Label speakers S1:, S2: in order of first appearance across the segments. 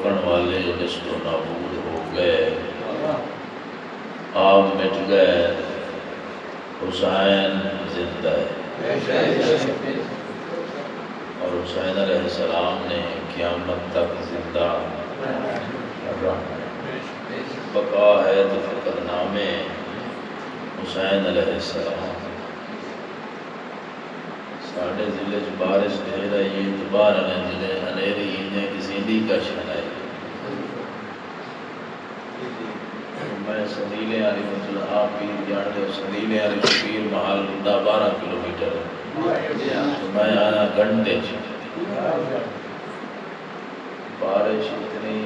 S1: روکن والے نشت و نابود ہو گئے، آپ مٹ گئے، حسین زندہ ہے، اور حسین علیہ السلام نے قیامت تک زندہ رہنا، بقا ہے تو فقط نام حسین علیہ السلام۔ ساڑھے ضلع بارش ڈھیر رہی ہے تو باہر ضلع انیری نے کسی دی کا شنائی، میں سدیلے والی مطلب آپ پیر جانتے ہو، سدیلے والی پیر محل 12 کلومیٹر ہے، تو میں آنا گھنٹے بارش اتنی،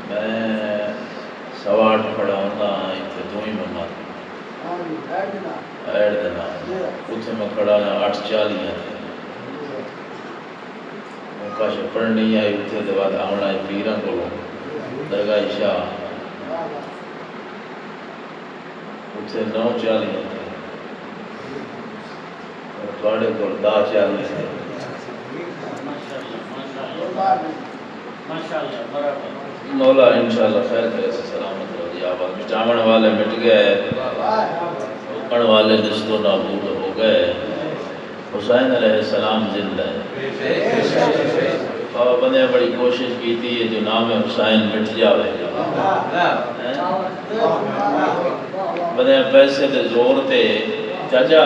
S1: میں 8:15 کھڑا ہونا اتنے دو ہی مما ایڈ دینا اتنے میں کھڑا 8:40 کش پڑھنی آئی اتنے کے بعد آنا ہے پیروں کو درگاہ شاہ اتنے 9:40 تھوڑے کو 10:40 مولا انشاءاللہ خیر کرے سے سلامت رہو جی آباد، مٹاون والے مٹ گئے، روکن والے نشت و نابود ہو گئے، حسین علیہ السلام زندہ ہے۔ اور بندے بڑی کوشش کی تھی جو نام حسین مٹ جاوے، بندے پیسے دے زور تے چاچا،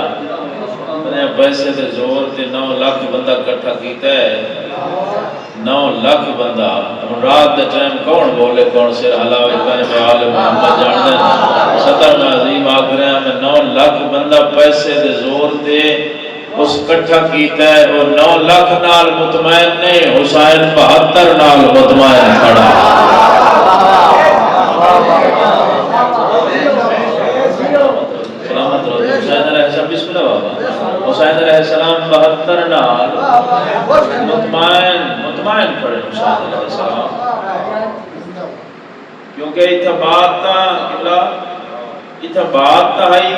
S1: بندے پیسے دے زور تے 9 لاکھ بندہ کٹھا کیتا ہے، 9 لاکھ بندہ رات دے ٹائم کون بولے کون سر حلاوے کہنے میں آل محمد جان دے صدر میں عظیم آگ رہے ہیں، میں 9 لاکھ بندہ پیسے دے زور دے اس کٹھا کیتا ہے، وہ 9 لاکھ نال مطمئن نہیں، حسین 72 نال مطمئن کھڑا۔ سلامت رہو حسین علیہ السلام، بسم اللہ بابا، حسین علیہ السلام 72 نال مطمئن کھڑے حسین علیہ السلام، کیونکہ اتھا بات تا ہے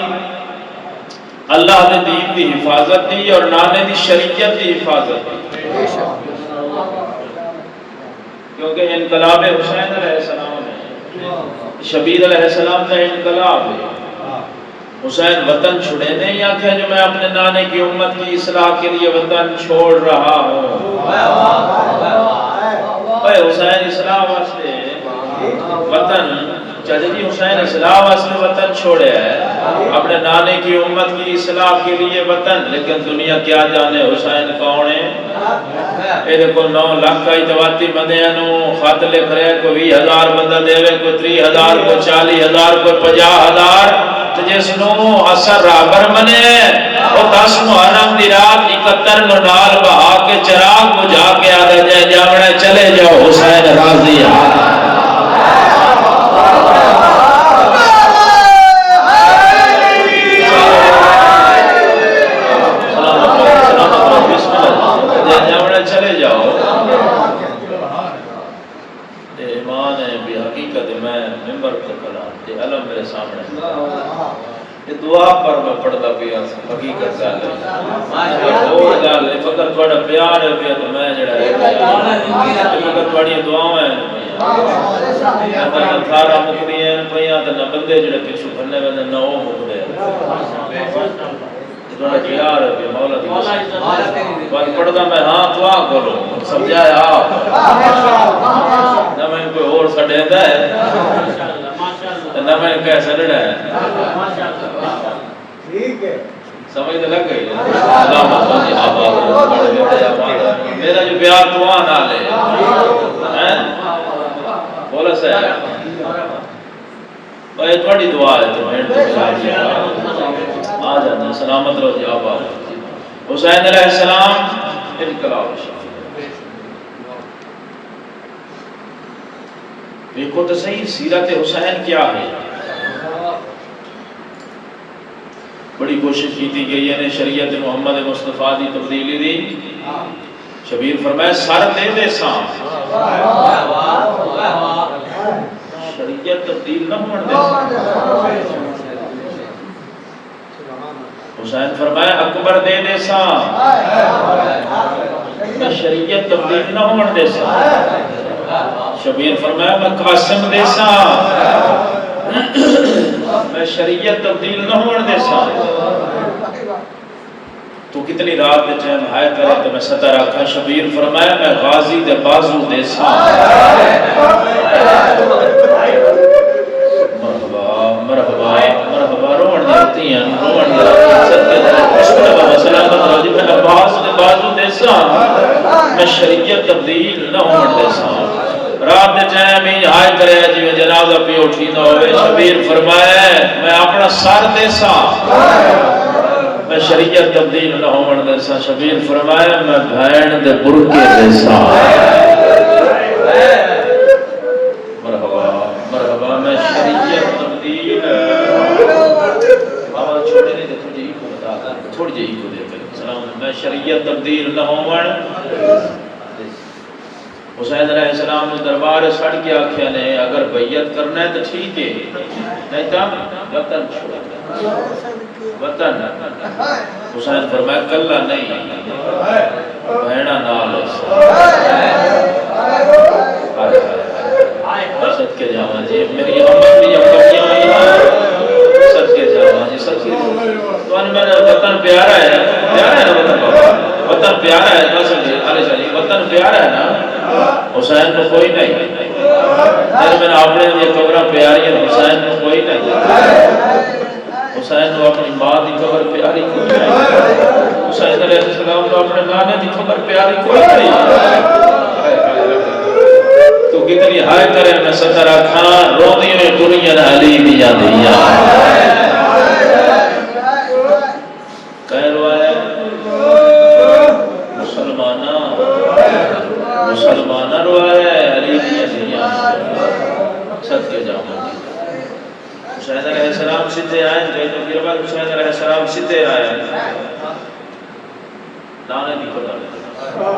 S1: اللہ نے دین دی حفاظت دی اور نانے دی شریعت دی حفاظت دی، کیونکہ انقلاب حسین علیہ السلام ہے، شبیر علیہ السلام کا انقلاب ہے۔ حسین وطن چھوڑے نہیں آکھے جو میں اپنے نانے کی امت کی اصلاح کے لیے وطن چھوڑ رہا ہوں، اے حسین اصلاح واسطے وطن چاچا جی، حسین اصلاح واسطے وطن چھوڑے ہے، اپنے نانے کی امت کی اصلاح کے لیے وطن، لیکن دنیا کیا جانے حسین کون ہے؟ اے دیکھو 9 لاکھ کا اتواتی بندیاں نو خط لکھ رہے، کوئی 20,000 بندہ دے رہے، کوئی 30,000، کوئی 40,000، کوئی 50,000، تو جس نو اثر رابر منے وہ 10 محرم دی رات 71 نو نال بہا کے چراغ بجھا کے آدھے جائے جامڑے چلے جاؤ حسین راضی ہے۔ چلے جاؤ، ایمان ہے بھی حقیقت میں ممبر پر کھڑا، یہ علم میرے سامنے، یہ دعا پر میں پڑھتا پیا حقیقت گل ہے، اور گل ہے فقط تھوڑا پیار ہے پیا تو میں جڑا ہے فقط تھوڑی دعاؤں ہیں، نہ تھارا مکدی ہیں پیاں تے نہ بندے جڑے پیچھے بننے والے نہ وہ مکدے تھوڑا پیار ہے پیا مولا دی بات پڑھتا میں ہاں دعا کرو سمجھایا آپ نہ میں کوئی اور سڑے دا ہے نہ میں کہہ سڑنا ہے، سمجھ تو لگ گئی میرا جو پیار دعا نہ لے بولا صاحب بھائی تھوڑی دعا ہے تو آ جانا سلامت رہو جی آباد۔ حسین علیہ السلام انقلاب دیکھو تو صحیح سیرت حسین کیا ہے، بڑی کوشش کی تھی کہ یہ شریعت محمد مصطفیٰ دی تبدیلی دی، شبیر فرمائے سر دے دے سام شریعت تبدیل نہ ہونے دے، حسین فرمایا اکبر دے دے سام شریعت تبدیل نہ ہونے دے سام، شبیر فرمایا میں قاسم دیسا میں شریعت تبدیل نہ ہونے دیسا تو کتنی رات دے ٹائم ہائے کرے تو میں ستر آکھا شبیر فرمایا میں غازی دے بازو دیسا مرحبا مرحبا روڑ دیتی ہیں روڑ دیتی ہیں صدقے دے مشکلہ بابا سلامت راجی میں عباس دے بازو دیسا میں شریعت تبدیل نہ ہونے دیسا رات دے ٹائم ہی ہائے کرے جی میں جنازہ پہ اٹھی نہ ہوئے شبیر فرمایا میں اپنا سر دیسا میں شریعت تبدیل نہ ہونے دیسا شبیر فرمایا میں بھین دے برکے دیسا مرحبا مرحبا میں شریعت تبدیل آواز چھوڑے نہیں دے تھوڑی جی کو بتا تھوڑی جی کو دے سلام میں شریعت تبدیل نہ ہونے حسین علیہ السلام نے دربار سڑ کے آکھیا نے اگر بیعت کرنا ہے تو ٹھیک ہے نہیں تو وطن چھوڑا وطن حسین فرمایا کلا نہیں بہنا نال سد کے جاواں جی میری امر بھی جب کبھی آئی سد کے جاواں جی سد کے تو ان میرا وطن پیارا ہے نا وطن بابا وطن پیارا ہے نا سمجھے علی شاہ وطن پیارا ہے نا حسین کو کوئی نہیں میں نے اپنے لیے قبریں پیاری ہیں حسین کو کوئی نہیں حسین کو اپنی ماں کی قبر پیاری کوئی نہیں حسین علیہ السلام کو اپنے نانے کی قبر پیاری کوئی نہیں تو کتنی ہائے کرے میں سترہ خان روندی میں دنیا علی بھی یادیا کہہ رہا ہے مسلمانہ روایہ ہے علی بھی یادیا سد کے جاؤں حسین علیہ السلام سدھے آئے گئے تو پھر بعد حسین علیہ السلام سدھے آئے نانا دی خدا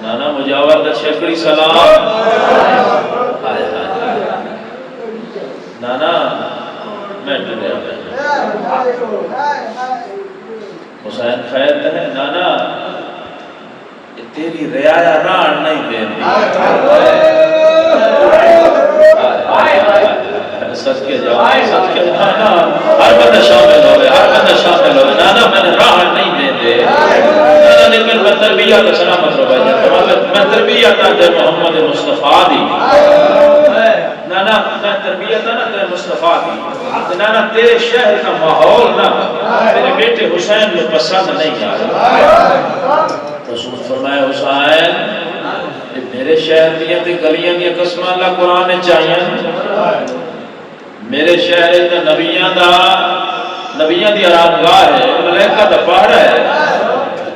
S1: نانا مجاور دا چھکڑی سلام آئے نانا میں ڈرے آئے حسین خیر ہے نانا تیری رعایا ران نہیں دے دی سچ کے جاؤ سچ کے نانا ہر بندہ شامل ہوئے ہر بندہ شامل ہوئے نانا میں نے راہ نہیں دے دے نانا لیکن میں تربیت سلامت رو بھائی میں تربیت آتے محمد مصطفیٰ دی نانا میں تربیت آتے مصطفیٰ دی نانا تیرے شہر کا ماحول نہ میرے بیٹے حسین میں پسند نہیں آ رہا رسول فرمایا حسین میرے شہر دیا تے گلیاں دیا قسمہ اللہ قرآن چاہیے میرے شہر دا نبیان دی آرامگاہ ہے ملائکہ دا پہرہ ہے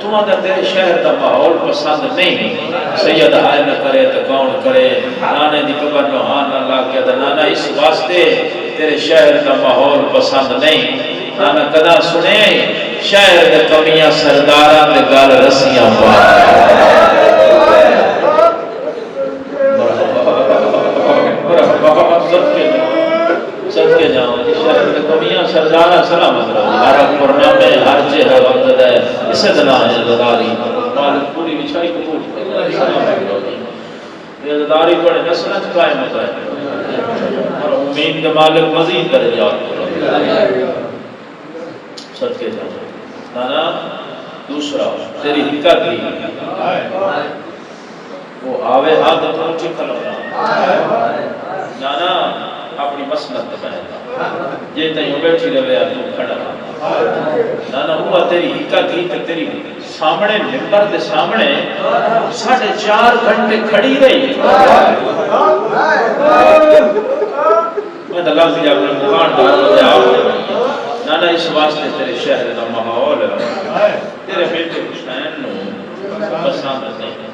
S1: تمہاں دا تیرے شہر دا ماحول پسند نہیں سید آئے نہ کرے تو کون کرے نانے دی قبر نوحان اللہ کیا دا نانا اس واسطے تیرے شہر دا ماحول پسند نہیں نانا قدا سنے شہر دے کمیاں سرداران دے گال رسیاں پاک سب کے جاؤں شہر دے کمیاں سرداران سلامت رہو ہر اکبرنا میں ہر چہر وقت ہے اسے دنا ہے زداری مالک پوری بچھائی قبول سلامت رہو یہ زداری بڑے نسلت قائم ہوتا ہے اور امید کے مالک مزید درجات سب کے جاؤں نانا دوسرا تیری حقیقت دی وہ آوے ہاتھ پہنچے کھلونا نانا اپنی مسنت بہتا یہ تیوں بیٹھی روے تو کھڑا نانا ہوا تیری حقیقت دی کہ تیری سامنے ممبر دے سامنے 4.5 گھنٹے کھڑی رہی میں دلال سے اپنے مکان ڈالوں دے آؤ نانا اس واسطے تیرے شہر کا ماحول تیرے بیٹے حسین نو پسند نہیں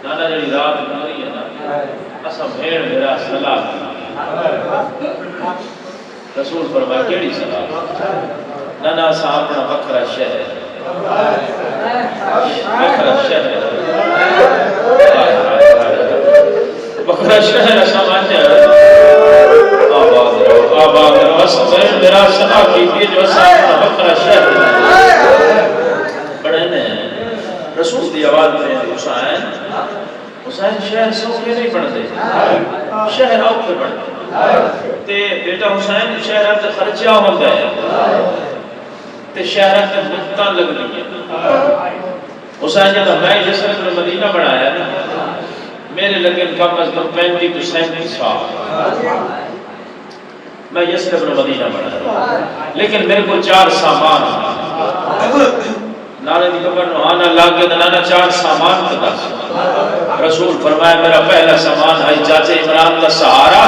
S1: نانا جڑی رات گزری ہے نا اسا بھیڑ میرا صلاح رسول فرمایا کیڑی صلاح نانا اسا اپنا وکھرا شہر وکھرا شہر اسا مانتے آباد رہو اسا میرا صلاح کی جو اسا اپنا وکھرا شہر بڑے نے رسول دی آواز میں حسین حسین شہر سوکھے نہیں بڑھتے، شہر اوکھے بڑھتے تے بیٹا حسین شہر تے خرچہ ہوتا ہے تے شہر تے مدتاں لگنی ہے۔ حسین جب میں یسرب نے مدینہ بنایا نا، میرے لگن کم از کم 35 تو 37 سال میں یسرب نے مدینہ بنایا، لیکن میرے کو 4 سامان نانے دی قبر نو آنا لاگے نانا 4 سامان کا دس۔ رسول فرمایا میرا پہلا سامان ہے چاچے عمران کا سہارا،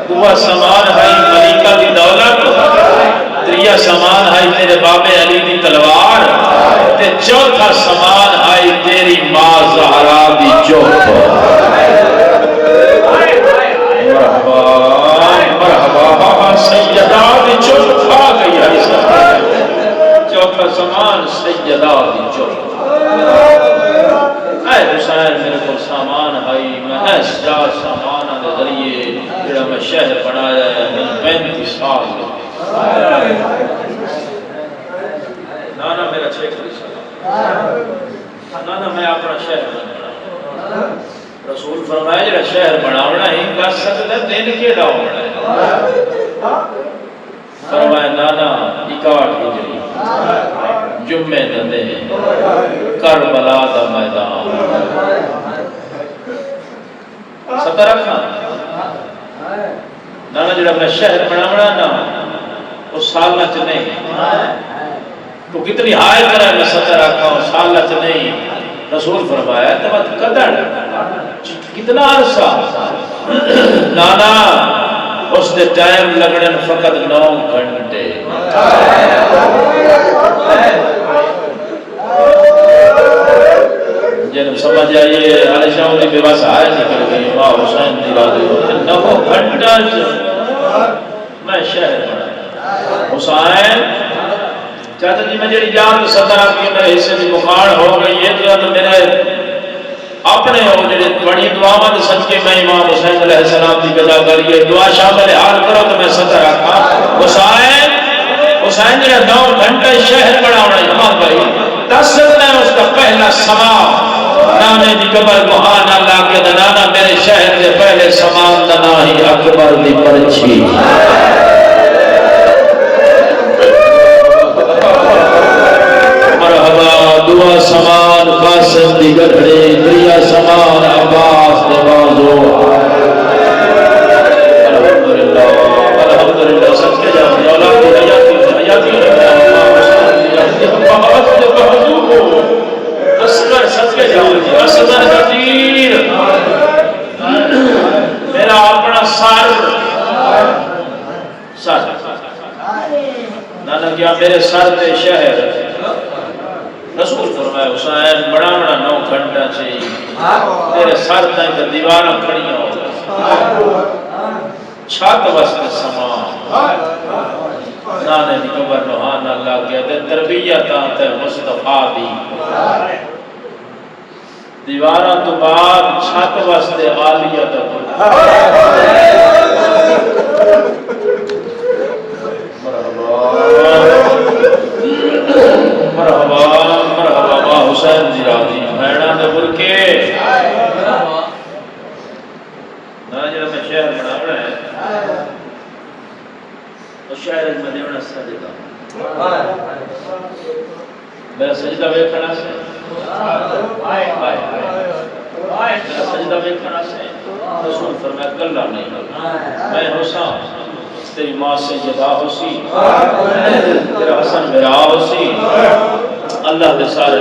S1: دوسرا سامان ہے ملیکہ کی دولت، تیسرا سامان ہے تیرے باب علی کی تلوار، تے چوتھا سامان ہے تیری ماں زہرا دی چوک۔ مرحبا سیدہ دی چوک آ گئی ہے، چوتھا سامان سیدہ دی چوک۔ اے حسین میرے کو سامان ہے، میں اس 4 سامان کے ذریعے جڑا میں شہر بنایا ہے، میں 35 سال نانا میرا 6 سال نانا میں اپنا شہر بنا۔ رسول فرمایا جڑا شہر بناونا ہی کر سکتا دن کیڑا ہونا ہے؟ فرمایا نانا 61 ہجری جمعے دے کربلا دا میدان 17 رکھا نانا جڑا اپنا شہر بناونا نا وہ سالہ چ نہیں، تو کتنی ہائے کرا میں 17 رکھا ہوں سالہ چ نہیں۔ رسول فرمایا تو قدر کتنا عرصہ؟ نانا اس دے ٹائم لگنے فقط 9 گھنٹے۔ جنہوں سمجھ آئیے عائشہ ہونے بے بس آئے نکل گئی ماں حسین دی راضی ہوتے 9 گھنٹہ میں شہر بنا۔ حسین چاہتا جی میں جڑی جان 17 کی میرے حصے کی مخاڑ ہو گئی ہے تو میرے اپنے ہو جڑے بڑی دعاواں دے صدقے میں امام حسین علیہ السلام دی قضا کریے دعا شامل حال کرو تو میں 17 رکھا۔ حسین جڑا 9 گھنٹے شہر بناونا امام بھائی تصدیق ہے اس کا پہلا سما نانے دی قبر کو آنا لاگے نانا میرے شہر دے پہلے سامان دا نا ہی اکبر دی پرچھی۔ دعا سامان قاسم دی گڑھڑی، دریا سامان عباس دے بازو۔ الحمدللہ الحمدللہ سب کے جاؤں اولاد دی حیاتی عباس دے بازو اصغر سب کے جاؤں اصغر قدیر میرا اپنا سر نانا کیا میرے سر تے شہر۔ رسول فرمایا حسین بڑا 9 گھنٹہ چاہیے تیرے سر تک دیواراں کھڑیاں ہو چھت واسطے سامان نانے دی قبر نو آنا لگ گیا تے تربیت تے مصطفیٰ دی دیواراں تو بعد چھت واسطے عالیہ مرحبا مرحبا ماں حسین دی راضی بھیڑاں دے برکے نا جڑا میں شہر بناونا ہے اس شہر میں دیونا سجدہ میرا سجدہ ویکھنا سے میرا سجدہ ویکھنا سے رسول فرمایا کلا نہیں میں حسین تیری ماں سے جدا ہو سی تیرا حسن میرا ہو سی اللہ دے سارے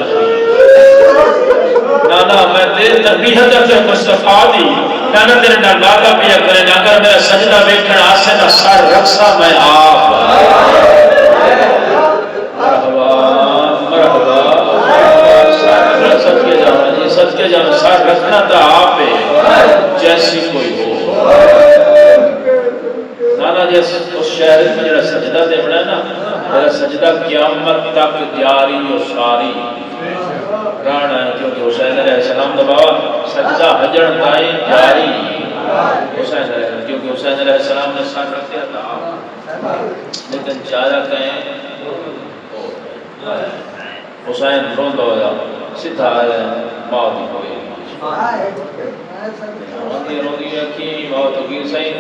S1: نانا میں تیرے تربیت تے مصطفیٰ دی نانا تیرے نال وعدہ پیا کرے نہ اگر میرا سجدہ ویکھن آسے نہ سر رکھسا میں آپ مرحبا مرحبا سچ کے جانا سر رکھنا تھا آپ جیسی کوئی ہو نانا جیسے اس شہر میں جڑا سجدہ دے بڑا نا میرا سجدہ قیامت تک جاری و ساری رانا ہے کیونکہ حسین علیہ السلام دا بابا سجدہ حجر دائی جاری حسین علیہ السلام کیونکہ حسین علیہ السلام نے سر رکھ دیا تھا لیکن چارہ کہیں حسین روندہ ہو جا سیدھا آیا موت ہی ہوئی روندی رکھی موت کی صحیح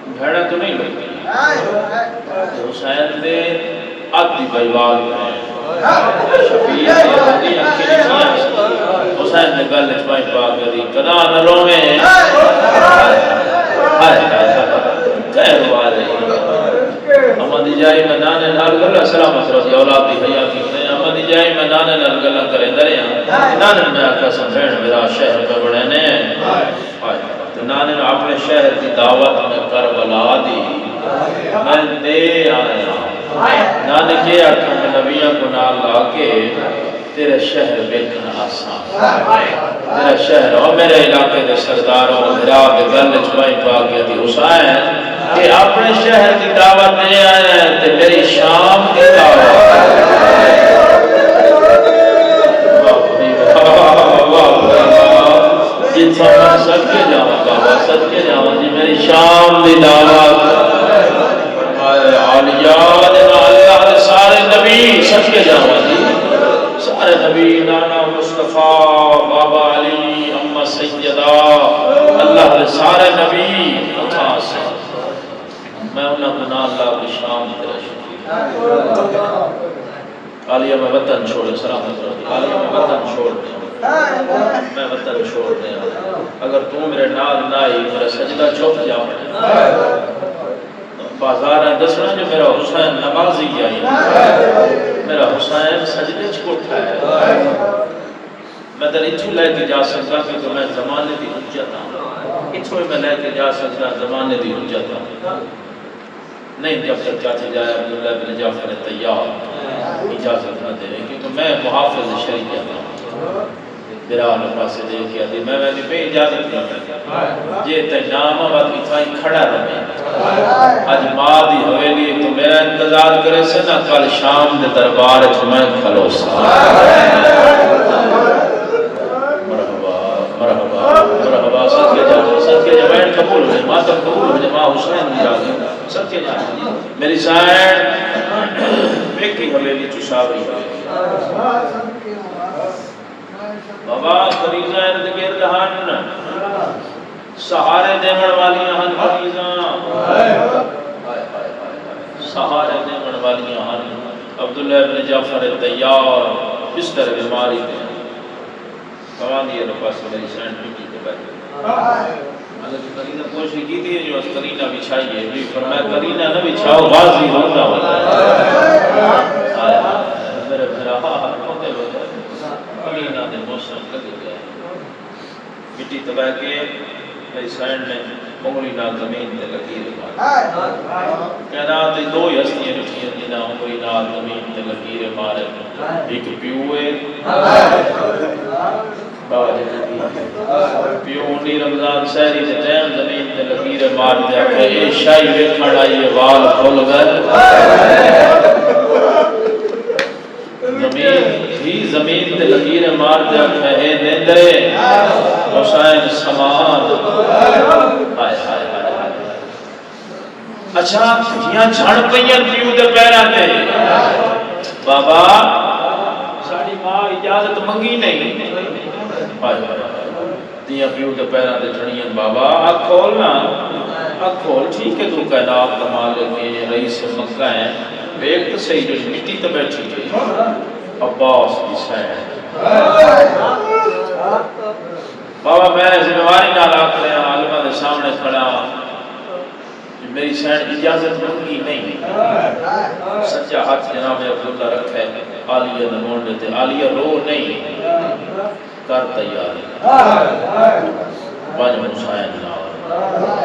S1: بھیڑا تو نہیں لگتی حسین دے آدھی بیوال میں شفیع دے اکھی نہیں حسین نے گل اچھوائی پاک دی قدا نہ روے خیر والے احمد جائی میدان نال گلا سلامت رضی اولاد دی حیاتی نے احمد جائی میدان نال گلا کرے دریا نان میں آقا سمجھن میرا شہر پہ بڑے نے نان نے اپنے شہر کی دعوت میں کربلا دی میں دے آیا نان کے آقا میں نبیوں کو نال لا کے تیرے شہر بیکن آسان تیرا شہر اور میرے علاقے دے سرداروں میرا دے گل چوائی پاکی دی حسین کہ اپنے شہر کی دعوت دے آئے ہیں تے میری شام کی دعوت جتنا میں سد کے جاؤں بابا سد کے جاؤں جی میری شام کی دعوت عالیات اللہ دے سارے نبی سد کے جاؤں جی سارے نبی نانا مصطفیٰ بابا علی امہ سیدہ اللہ دے سارے نبی اتھا سے میں انہاں کو نا اللہ کی شام تیرا شکریہ عالیہ میں وطن چھوڑے سلامت رہی عالیہ میں وطن چھوڑ دیں میں وطن چھوڑ دیں اگر تو میرے نال نائی میرا سجدہ چھوپ جاؤ بازار ہے دسنا جو میرا حسین نمازی آئی میرا حسین سجدے چھوٹا ہے میں در اتھو لے کے جا سکتا کہ میں زمانے دی حجت ہوں اتھو میں لے کے جا سکتا زمانے دی حجت ہوں نہیں جب تک چاچے جائے عبداللہ بن جعفر تیار اجازت نہ دے کیونکہ میں محافظ شریعت ہوں میرا آنے پاسے دے کیا دی میں نے بے اجازت نہیں کرتا یہ تے نام آباد اتھائی کھڑا رہے آج ماں دی حویلی تو میرا انتظار کرے سے نہ کل شام دے دربار میں کھلو سا مرحبا سچ کے جا بین قبول ہوئے ماتم قبول ہوئے ماں حسین دی جاگے سچ کے جا میری سائن بیکی حویلی چشاوری ہوئے بابا فریضہ ارد گرد ہن سہارے دیمن والیاں ہن فریضہ سہارے دیمن والیاں ہن عبداللہ ابن جعفر تیار بستر بیماری دے قوان دیئے نفاس میری سینڈ مٹی کے بیٹھے اگر جو کرینہ کوشش کی تھی جو اس کرینہ بچھائیے بھی فرمایا کرینہ نہ بچھاؤ غازی ہوتا ہوتا میرے بھرا ہوتے ہوتے کرینہ دے موسم لگے گئے مٹی تباہ کے میری سینڈ میں انگلی نال زمین تے لکیر مار کہنا تے دو ہستیاں رکھیاں جنہاں انگلی نال زمین تے لکیر مارے ایک پیوے بابا جی پیو انہی رمضان سہری تے ٹائم زمین تے لکیر مار دیا کہ اے شاہی ویکھن آئی وال کھل گئے زمین تے لکیر مار دیا کہ اے نیندرے حسین سمان آئے آئے آئے اچھا یہاں جھڑ پئیاں پیو دے پیرا تے بابا ساڑی ماں اجازت منگی نہیں آئے دیاں پیو دے پیرا تے جھڑیاں بابا آگ کھولنا آگ کھول ٹھیک ہے تو کائنات مالک کے رئیس مکہ ہیں ایک تو صحیح جو مٹی تو بیٹھی گئی عباس کی سین بابا میں ذمہواری نہ لاکھ رہے ہیں عالمہ دے سامنے کھڑا میری سین اجازت منگی نہیں سچا ہاتھ جناب عبداللہ رکھے عالیہ نمون لیتے عالیہ رو نہیں کر تیاری باج منسائن نہ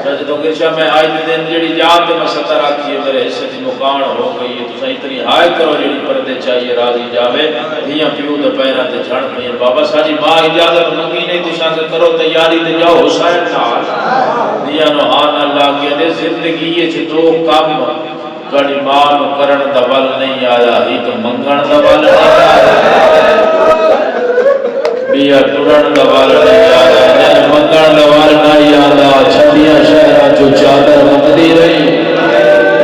S1: جج تو گرشا میں آج دن جڑی جات میں ستر آکھی ہے میرے حصے دی مکان ہو گئی ہے تو صحیح اتنی ہائے کرو جڑی پردے چاہیے راضی جاوے دھیاں پیو دے پیرا تے جھڑ پئیں بابا ساجی ماں اجازت منگی نہیں تو سانگ کرو تیاری تے جاؤ حسین نال دھیاں نو ہاں اللہ کے دے زندگی وچ دو کام گڑی ماں نو کرن دا ول نہیں آیا ہی تو منگن دا ول نہیں آیا بیا ٹرن دا ول نہیں آیا جن منگن دا ول نہیں آیا چھڑیاں شہراں جو چادر مندی رہی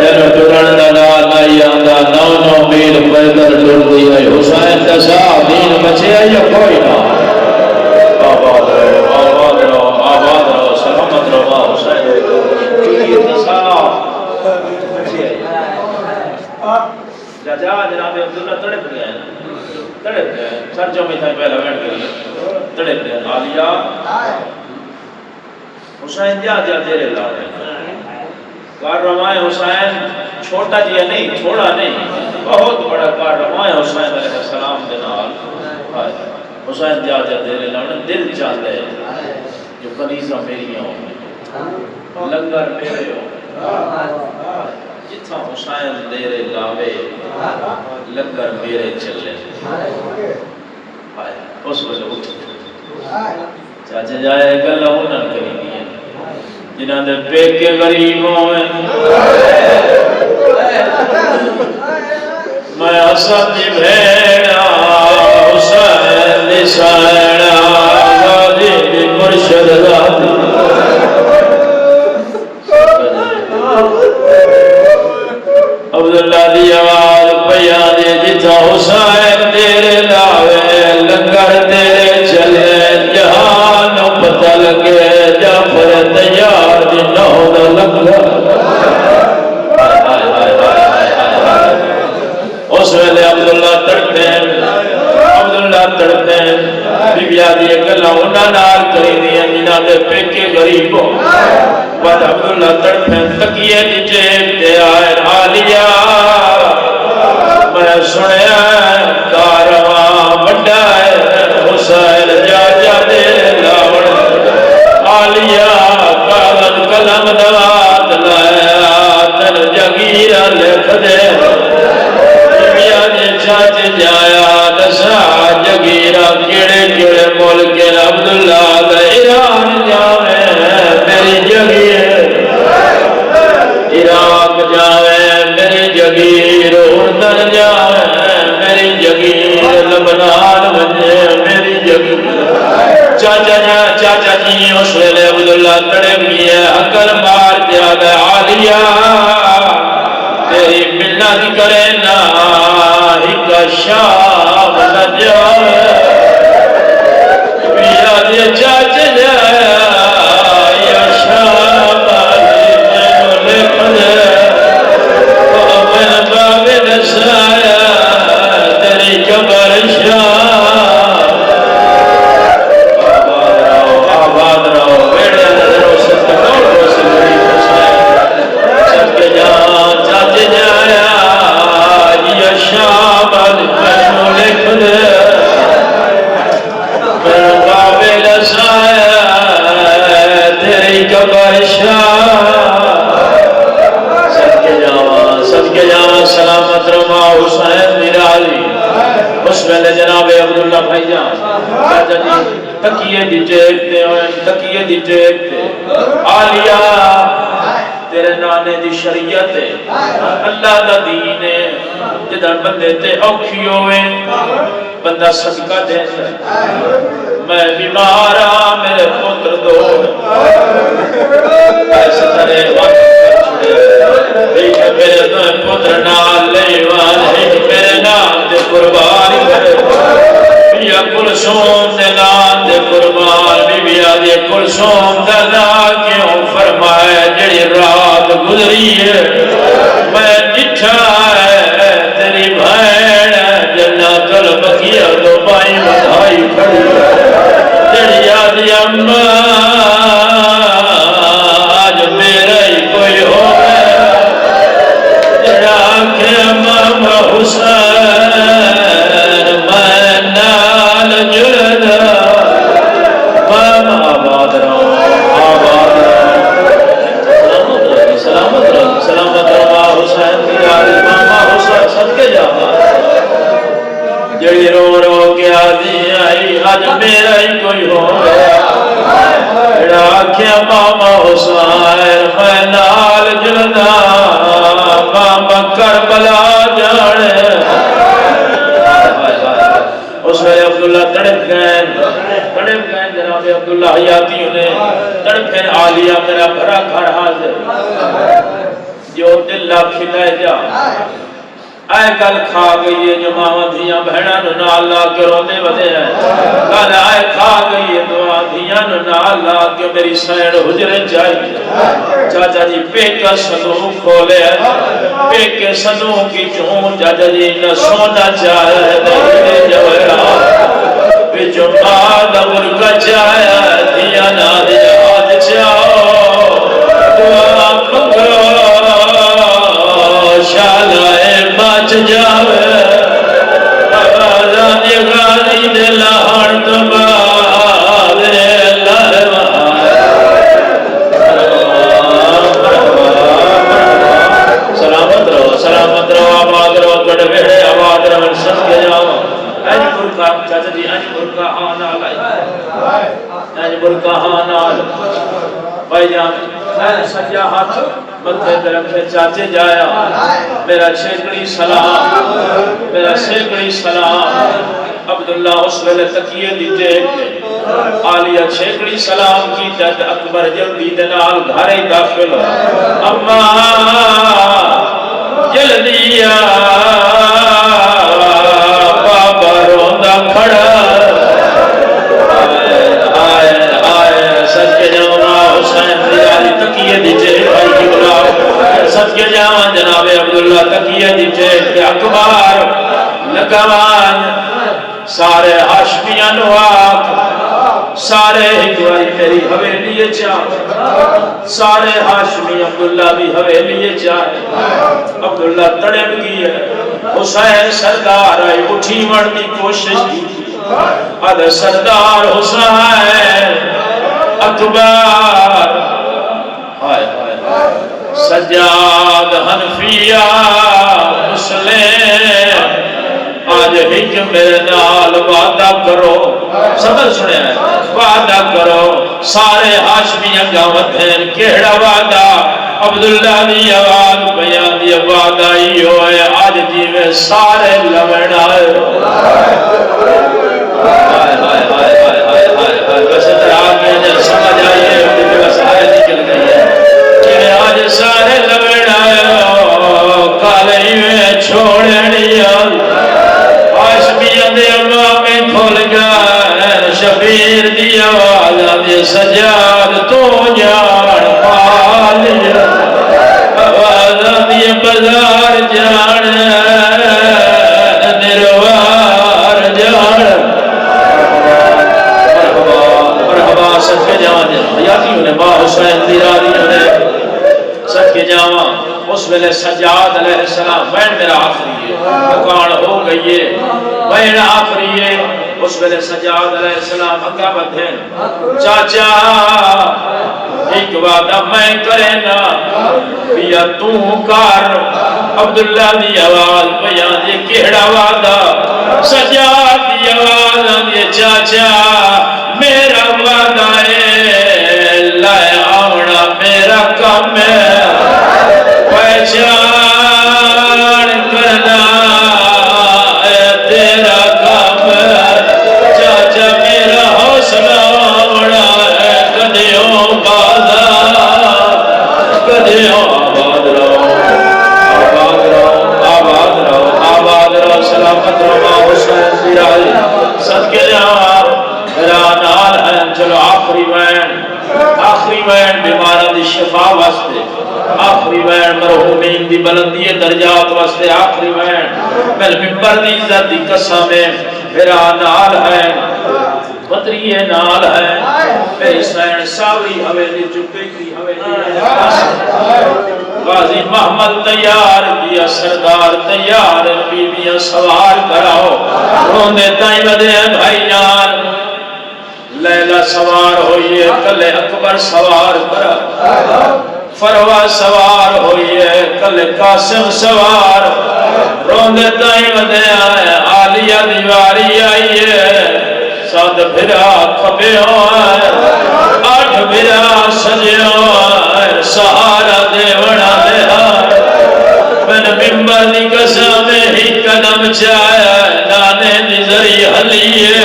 S1: جن ٹرن دا نہیں آیا نو میل پیدل ٹر دی ہے حسین دا صاحب دین بچے سر جو میں تھا پہلا بیٹھ کے تڑے پہ آلیا حسین جا تیرے لاؤ کاررواں حسین چھوٹا جیا نہیں چھوڑا نہیں بہت بڑا کاررواں حسین علیہ السلام دے نال حسین جا تیرے لاؤ دل چاہتا ہے جو کنیزہ میری ہوں لنگر میرے ہوں جتھا حسین دیرے لاوے لنگر میرے چلے اس وجہ اٹھ چاچا جائے گلہ انہوں کری دیا جنہاں دے پیک کے غریبوں میں میں حسن دی بھیڑا حسین دی سائڑا غازی دی مرشد ذاتی عبداللہ دی آواز پیا دے جتا حسین تیرے لاوے لنگر تیرے چلے جہان پتہ لگے جعفر تیار دی نو دا لنگر اس ویلے عبداللہ تڑپیں بی بی آدھی اکلا انہاں نال کری دیا جنہاں دے پیکے غریب ہو بعد عبداللہ تڑپیں تکیے دی جیب دے آئے آلیا میں سنیا کارواں بڑا ہے حسین جا دے لاوڑ آلیا کاغذ قلم دوات لایا تن جگیرہ لکھ دے چاچ جایا دسا جگیرہ کیڑے کیڑے ملک عبداللہ دا ایران جاوے میری جگیر عراق جاوے میری جگیر اردن جاوے میری جگیر لبنان بنجے میری جگیر چاچا جی اس ویلے عبداللہ تڑے بھی ہے عقل مار جاوے عالیہ تیری ملت کرے نا ایک شام نہ جاوے بیاد چاچ جایا یا شام آلی جنو لکھ دے ومن بابل سایا تیری قبر شام آباد رہو بیڑے نظروں سے تکوڑوں سے بڑی حسین سب کے جان چاچ جایا یا شام آلی جنو لکھ دے قابل سایا تیری قبر سب کے جاواں سلامت رما حسین نرالی اس ویلے جناب عبداللہ بھائی جان چاچا جی تکیے دی جیبتے ہوئے تکیے دی جیبتے آلیا تیرے نانے دی شریعت ہے اللہ دا دین ہے جدھر بندے تے اوکھی ہوئے بندہ صدقہ دے میں بیمارا میرے پتر دو ایسے ترے وقت ایک میرے دو پتر نال لیوان ایک میرے نال دے قربان کرے یا کلثوم دے نال دے قربان بی بی آدھے کلثوم دے نال کیوں فرمائے جڑی رات گزری ہے میں ڈٹھا ہے تیری بھین جنات البقیہ دو بائی بدھائی کھڑی جڑی آدھی اماں آج میرا ہی کوئی ہو جڑا کہ اماں حسین میں نال جڑا ماما آباد رہو آباد رہو سلامت رہو حسین کی آدھی ماما حسین صدقے جاوا جڑی رو رو کے آدھی آئی آج میرا ہی کوئی ہو گیا راکھیا ماما حسین میں نال جلدا ماما کربلا جانے اس میں عبداللہ تڑپ گئے جناب عبداللہ حیاتی انہیں تڑپ گئے آلیا میرا بھرا گھر حاضر جو دل کھلائے جا آئے کل کھا گئی ہے جو ماما دھیاں بہنہ نال لا کے رونے بدے ہیں کل آئے کھا گئی ہے تو دھیاں بیان نالا کہ میری سین حجرے چاہیے چاچا جی پیکا صندوق کھولے پیکے صندوق کی چون چاچا جی نہ سونا چاہے نہیں جوہرات بچوں مال مرکا چاہے دیا نہ دیاد چاہو دعا مکرو شالائے بچ جاوے آوازانی غانی دلہاں تباد سلامت رہو آباد رہو گڑ ویڑے آباد رہو سب کے جاؤ اینج برکا چاچا جی اینج برکا آنا لائی اینج برکا آنا بھائی جان سجا ہاتھ مدھے درم سے چاچے جایا میرا شیکڑی سلام میرا شیکڑی سلام عبداللہ اس ویلے تکیے دیتے آلیہ شیکڑی سلام کی جد اکبر جلدی دنال گھارے داخل اما جلدیا بابا روندہ کھڑا سچ کے جاؤں حسین دیاری تکیے دیجے بھائی کی بلاؤ سچ کے جاؤں جناب عبداللہ تکیے دیجے کہ اکبر لگوان سارے ہاشمیاں نواق سارے ہکواری میری حویلیے چاہ سارے ہاشمی عبداللہ بھی حویلیے چاہ عبداللہ تڑپ کی ہے حسین سردار آئی اٹھی مڑنی کوشش کی ادھر سردار حسین اکبر سجاد حنفیہ مسلم آج ہی میرے نال وعدہ کرو سمجھ سنے ہیں وعدہ کرو سارے ہاشمی گاوت ہیں کیڑا وعدہ عبداللہ دی آواز بیان دی وعدہ ہی ہوئے آج جی میں سارے لمن آئے بس ادھر آگے جب سمجھ آئیے بس آئے نکل گئی ہے کہ آج سارے لمن آئے کالے میں چھوڑنی آشمیہ دے اللہ میں کھول گئے شبیر دی آواز دے سجاد تو جان پالیا آواز دے بزار جان نروار جان مرحبا سچ کے جاواں یادی انہیں ماں حسین دیراری انہیں سچ کے جاواں اس ویلے سجاد علیہ السلام بین میرا آخری ہے مکان ہو گئی ہے بین آخری ہے اس ویلے سجاد علیہ السلام اگا بدھیں چاچا ایک وعدہ میں کرے نا بیا تو کار عبداللہ دی آواز بیان یہ کیڑا وعدہ سجاد دی آواز یہ چاچا میرا وعدہ ہے لائے آونا میرا کام ہے پہچان کرنا تیرا کام چاچا میرا حوصلہ بڑا ہے کدیوں آباد رہو آباد رہو سلامت رہو حسین دیرائی صدقے جاؤں میرا نال ہے چلو آخری وین بیمارہ دی شفا واسطے آخری وین مرحومین دی بلندی درجات واسطے آخری وین میرے ممبر دی عزت دی قسم ہے میرا نال ہے پتری نال ہے میری سین ساوری حویلی چکے کی حویلی غازی محمد تیار دیا سردار تیار بیویاں سوار کراؤ روندے تائیں بدے بھائی جان لیلہ سوار ہوئیے کلے اکبر سوار کرا فروا سوار ہوئیے کلے قاسم سوار روندے تائیں بدے آئے آلیہ دیواری آئیے ساتھ بھرا کھپیوں آئے آٹھ بھرا سجیوں آئے سہارا دیوڑا دے آئے من ممبر دی قسم ہی قدم چاہے نانے دی ذری حلیے